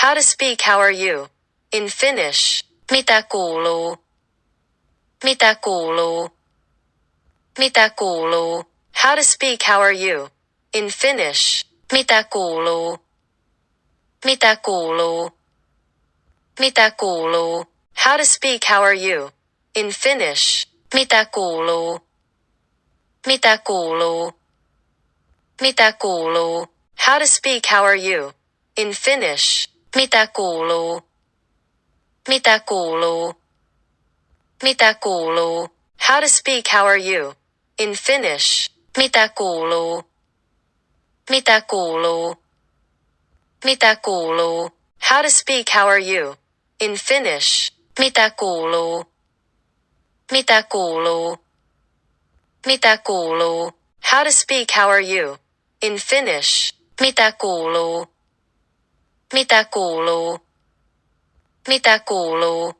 How to speak how are you? In Finnish. Mitä kuuluu? Mitä kuuluu? Mitä kuuluu? How to speak how are you? In Finnish. Mitä kuuluu? Mitä kuuluu? Mitä kuuluu? How to speak how are you? In Finnish. Mitä kuuluu? Mitä kuuluu? Mitä kuuluu? How to speak how are you? In Finnish. Mitä kuuluu? Mitä kuuluu? Mitä kuuluu? How to speak how are you? In Finnish. Mitä kuuluu? Mitä kuuluu? Mitä kuuluu? How to speak how are you? In Finnish. Mitä kuuluu? Mitä kuuluu? Mitä kuuluu? How to speak how are you? In Finnish. Mitä kuuluu? Mitä kuuluu? Mitä kuuluu?